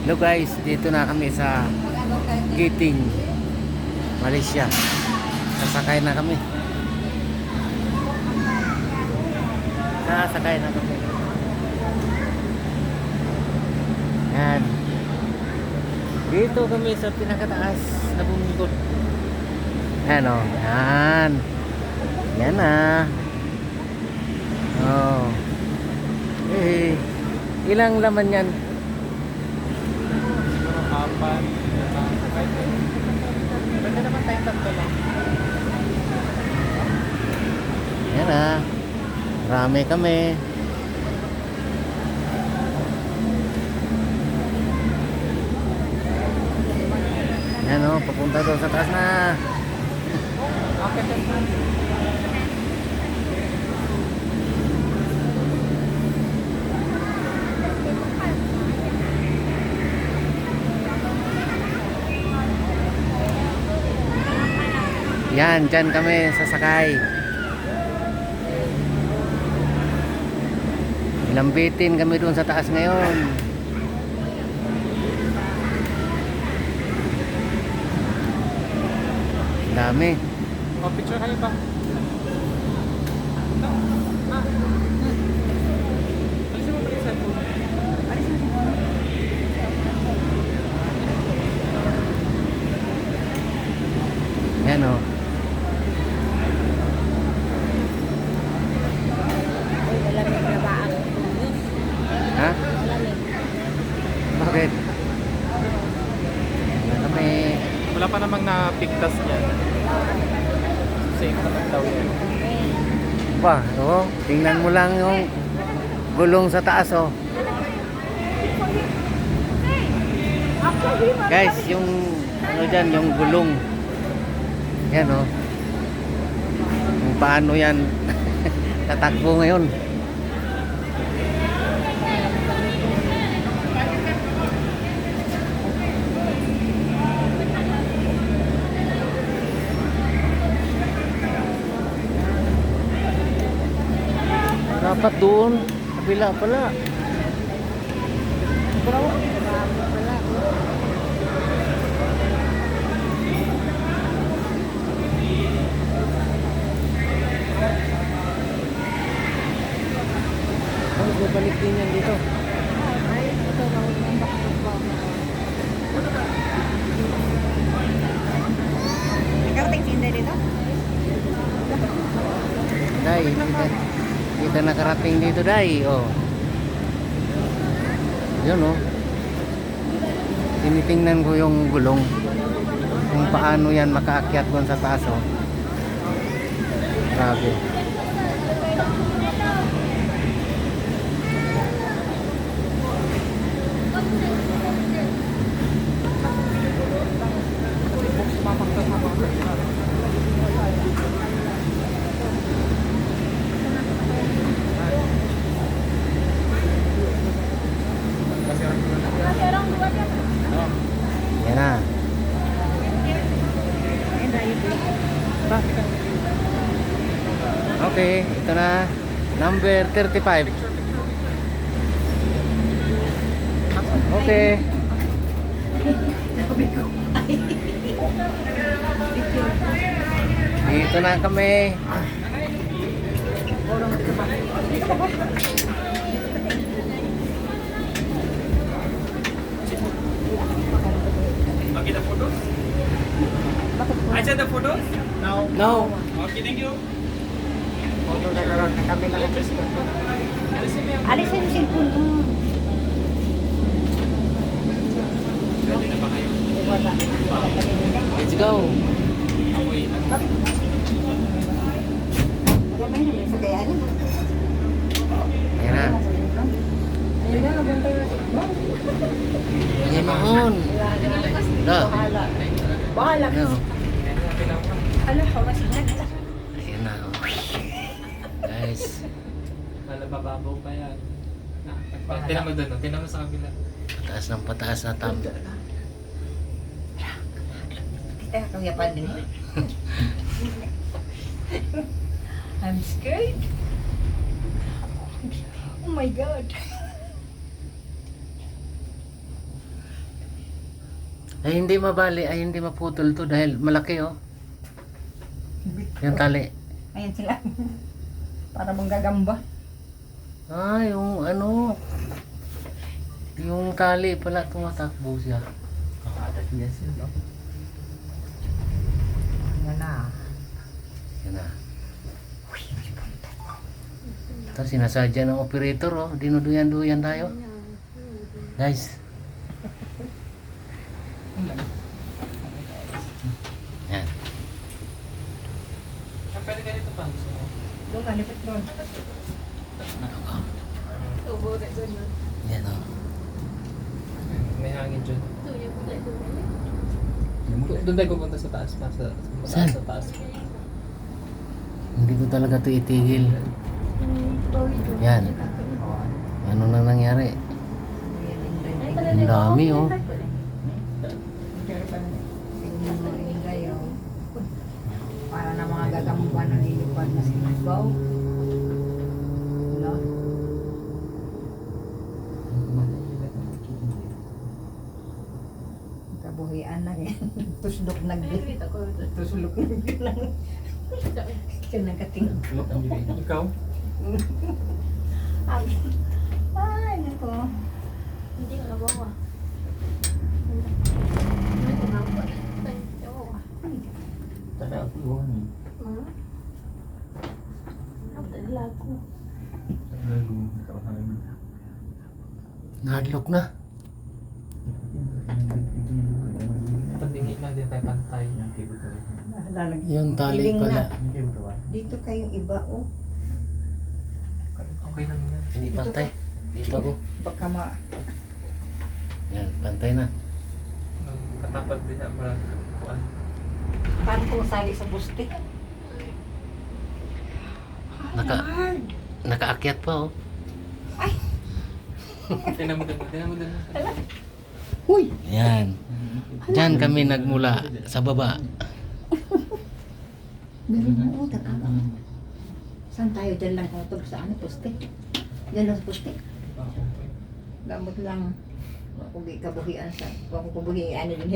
Hello guys, dito na kami sa Giting, Malaysia. Sasakay na kami. Yan. Dito kami sa pinakataas na bundok. Yan o. Yan. Yan na. Oh. Eh, ilang laman yan? Apat. Pwede naman tayong tatlo lang. Yan na. Marami kami. Yan o, papunta doon sa taas na. Okay, Yan, dyan kami sasakay. Ilambitin kami doon sa taas ngayon. Dami. oh, picture kayo ba? Alisin mo ba yung cellphone? Yan o. Ha? Bakit? Wala kami. Wala pa namang na-pigtas yan. Safe naman daw yan. Ba, oh, tingnan mo lang yung gulong sa taas oh. Guys, yung ano dyan, yung gulong. Yan oh. Kung paano yan tatakbo ngayon. Dapat doon, kabila pala. Balik din yan dito. Nakarating tinda dito? Day, kita nakarating dito, Day. Oh. Yun oh. Tinitingnan ko yung gulong. Kung paano yan makaakyat doon sa taas oh. Grabe. Yan na. Okay, ito na. Number 35. Okay. Dito na kami. Okay, the photos? I said the photos? No. No. Okay, thank you. Alisin yung cellphone mo. Ready na ba kayo? Let's go. Okay. Ayan na. Ayan noon. Da. Bahala ka. Ayan. Ano, hawas na. Ayan na. Oh. Guys. Malabababaw pa yan. Tinan mo doon, tinan mo sa kabila. Pataas ng pataas na tam. Kita kaya pa din. I'm scared. Oh my God. Ay hindi mabali, ay hindi maputol to dahil malaki oh. Yung tali. Ayan sila. Para bang gagamba. Ah, yung ano. Yung tali pala tumatakbo siya. Yan na. Yan na. Ito sinasadya ng operator oh. Dinuduyan-duyan tayo. Guys. Yan. Pwede ganito pa. Doon ka, lipat doon. Yan oh. May hangin dyan. Doon tayo pupunta sa taas pa. Saan? Sa taas. Hindi ko talaga ito itigil. Yan. Ano na nangyari? Ang dami oh. Para na mga gagamba na nilipad na sinibaw. Wala. Kabuhian na yan. Tuslok Tuslok nagbilang. Siya nagkating. Ikaw? Ay, nako. Hindi ko nabawa. Nahadlok na. Patingin na din tayo pantay. Yung tali Hiling pala. na. Dito kayong iba, oh. Okay lang yan. Hindi pantay. Dito ako. Baka ma... Yan, pantay na. Katapat din na para kuan. Paano kung sali sa buste? Nakaakyat pa oh. Tinan mo din. Huy! Yan. Diyan kami nagmula sa baba. Meron na, oh, takaba. Saan tayo? Diyan lang tayo sa ano, poste? Diyan lang sa poste. Gamot lang. Kung kabuhian sa... Kung kabuhian din.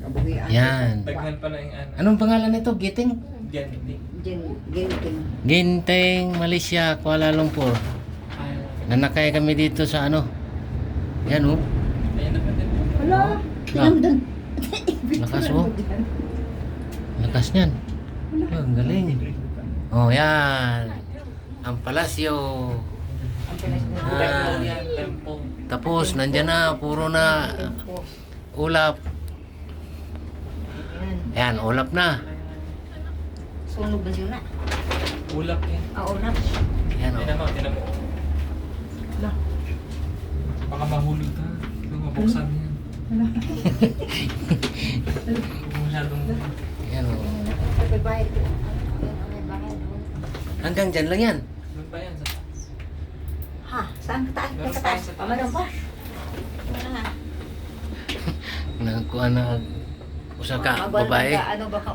Kabuhian. Yan. Daghan pa na yung ano. Anong pangalan nito? Giting? Ganti. Ginting. Ginteng, Malaysia, Kuala Lumpur. Nanakay kami dito sa ano. Yan oh. Ayan na pa din. Hala! Tingnan doon. Lakas oh. Lakas niyan. Oh, ang galing. Oh, yan. Ang palasyo. Ah, Temple. tapos, nandyan na. Puro na ulap. Yan, ulap na. Sunog ba siya na? Ulap yan. Unap. Yan oh. Tinan mo. Baka mahulog ka. Ito mabuksan yan. Masyadong... Yan oh. May bayad doon. Hanggang dyan lang yan. Doon pa yan sa taas. Ha? Saan ka taas? Meron Sa tayo taas? sa taas. Pamanong ba? Wala. Nagkuha na usa ka babae. Ano ba ka?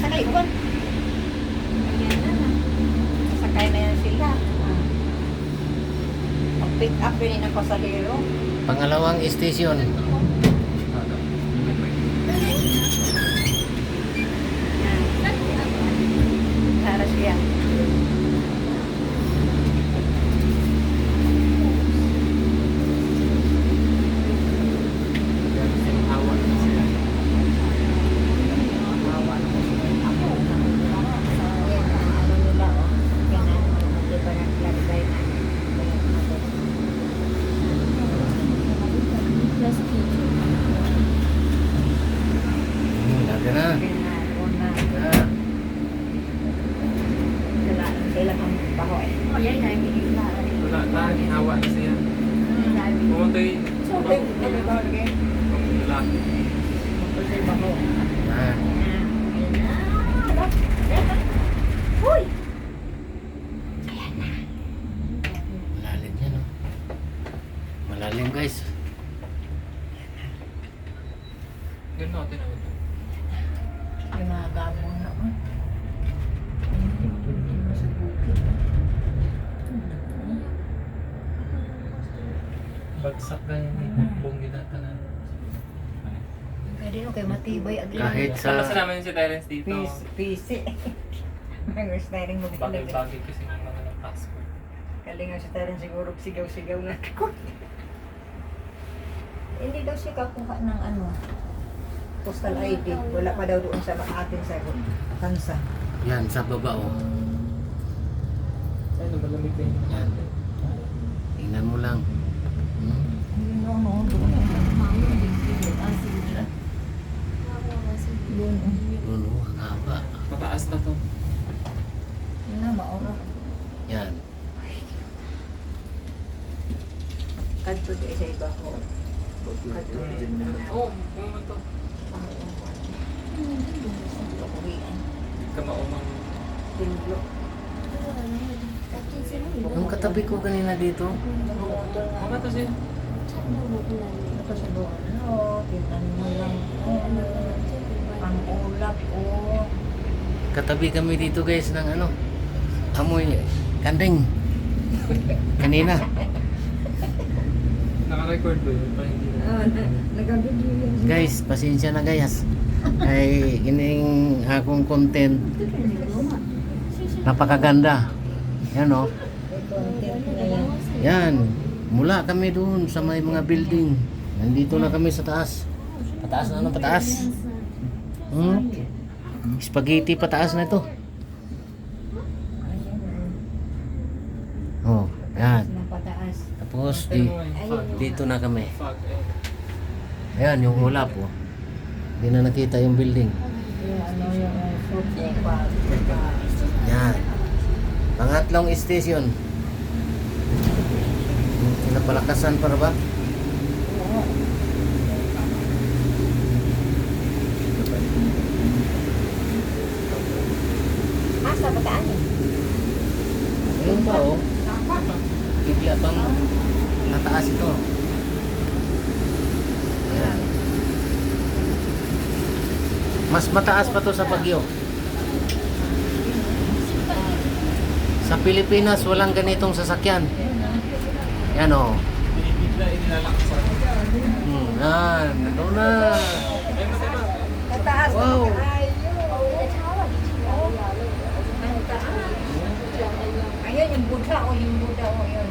Sakay ba? Sakay na yan sila. Pag-pick up rin ng pasahero. Pangalawang station. Para siya. Lagi na. Wala tayo. Hawa na siya. Pumunta yung... Lalaki. Ah, malalim yan oh. Malalim guys. Ganun ako tinawag. Yung mga gabong na. Sa bukid. Bagsak ganyan ni buong ginatanan. Kaya din kay matibay agli. Kahit sa- Sa namin si Terence dito. Pisi. Mga styling mo Bagay-bagay kasi ng mga ng passport. Kalinga si Taren siguro sigaw-sigaw na ako. Hindi daw siya kakuha ng ano, postal ID. Wala pa daw doon sa atin sa kansa. Yan, sa baba oh. Ay, malamig na yun. Yan. Tingnan mo lang. Hmm? No, doon. Doon. Doon oh, ang haba. Mataas na to. Yun na, maura. Yan. Kadto di sa iba ko. Kadto di na. Oo, ano to? Pakuhian. Kamaumang. Timblo. Yung katabi ko kanina dito. Ano to siya? Ito sa doon. Ano, tinan mo lang. Ang ulap, oh. Katabi kami dito guys ng ano. Amoy kanding. Kanina. Naka-record ba yun? Parang hindi na. Nag-video yan. Guys, pasensya na guys. Ay ining akong content napakaganda. Yan oh. Content na yan. Yan. Mula kami doon sa may mga building. Nandito na kami sa taas. Pataas na ano, pataas. Hmm? Spaghetti pataas na ito. Oh, yan. Ng pataas. Tapos Pero mo eh, fog. dito na kami. Fog eh. Ayan, yung ulap oh. Hindi na nakita yung building. Yung ano yung sofa. Yan. Pangatlong station. Pinapalakasan para ba? Asa bataan eh. Ayun pa oh. Bigla pang nataas ito. Ayan. Mas mataas pa to sa Baguio. Sa Pilipinas walang ganitong sasakyan. Yan oh. Binibigla, inilalakasan. Yan. Ito na. Mataas na Wow. Ayan yung Buddha o yung Buddha o yun.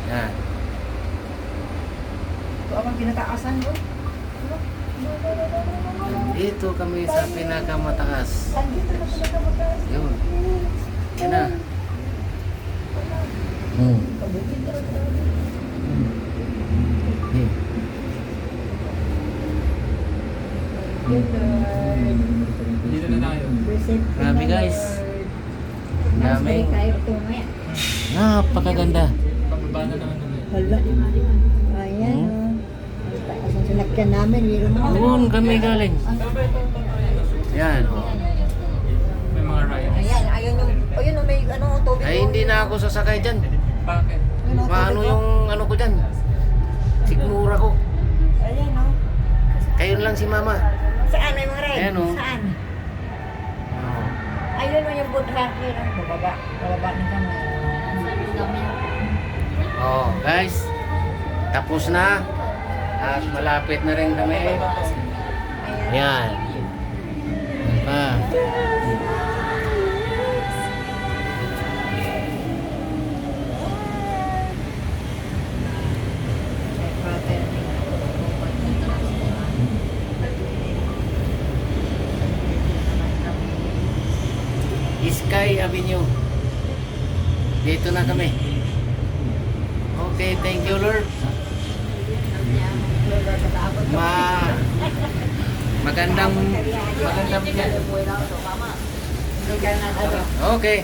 Yan. Ito ang pinataasan mo. Dito kami sa pinakamataas. Andito na pinakamataas. Yun. Yan na. Hmm. Kabukid na rin. Hmm. Dito na tayo. Grabe guys. Ang daming. Tayo ito mamaya. Napakaganda. Pababa na naman naman. Hala. Ayan. Taas ang sinakyan namin. Meron mo. Doon kami galing. Yan. Oh. May mga rides. Ayan. Ayun yung may ano, tubig. Ay hindi na ako sasakay dyan. Bakit? Maano yung ano ko dyan. Sigmura ko. Ayan o. Kayo lang si mama. Saan may mga ride? Ayan, oh. Saan? Oh. Ayun mo yung Buddha. Bababa. Bababa na kami. Oh, guys. Tapos na. At malapit na rin kami. Yan. Pa. Sky Avenue. Dito na kami. Okay, thank you Lord. Magandang Hindi ka na ano. Okay.